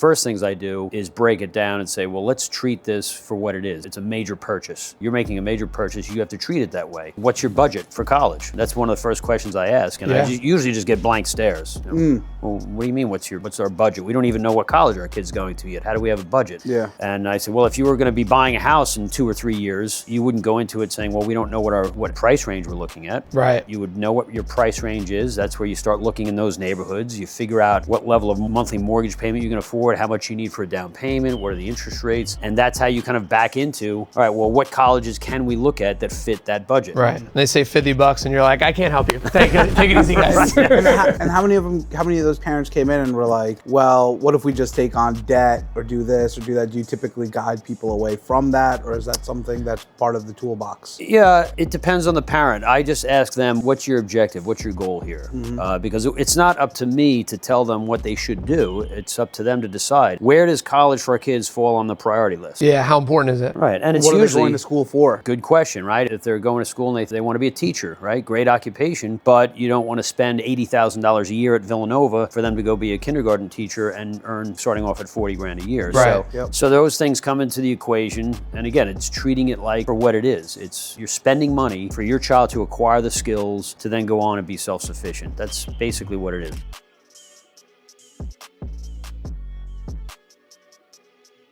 first things I do is break it down and say, well, let's treat this for what it is. It's a major purchase. You're making a major purchase. You have to treat it that way. What's your budget for college? That's one of the first questions I ask. And I usually just get blank stares. Well, what do you mean, what's our budget? We don't even know what college our kid's going to yet. How do we have a budget? Yeah. And I said, well, if you were going to be buying a house in 2 or 3 years, you wouldn't go into it saying, well, we don't know what price range we're looking at. Right. You would know what your price range is. That's where you start looking in those neighborhoods. You figure out what level of monthly mortgage payment you can afford, how much you need for a down payment, what are the interest rates, and that's how you kind of back into, all right, well, what colleges can we look at that fit that budget? Right. And they say $50 and you're like, I can't help you. Take it easy, guys. And how many of those parents came in and were like, well, what if we just take on debt or do this or do that? Do you typically guide people away from that, or is that something that's part of the toolbox? Yeah, it depends on the parent. I just ask them, what's your objective? What's your goal here? Because it's not up to me to tell them what they should do. It's up to them to decide. Where does college for our kids fall on the priority list? Yeah, how important is it? Right, and it's What are usually they going to school for? good question, right? If they're going to school and they want to be a teacher, right? Great occupation, but you don't want to spend $80,000 a year at Villanova for them to go be a kindergarten teacher and earn starting off at 40 grand a year. Right. So those things come into the equation, and again, it's treating it like for what it is. You're spending money for your child to acquire the skills to then go on and be self-sufficient. That's basically what it is.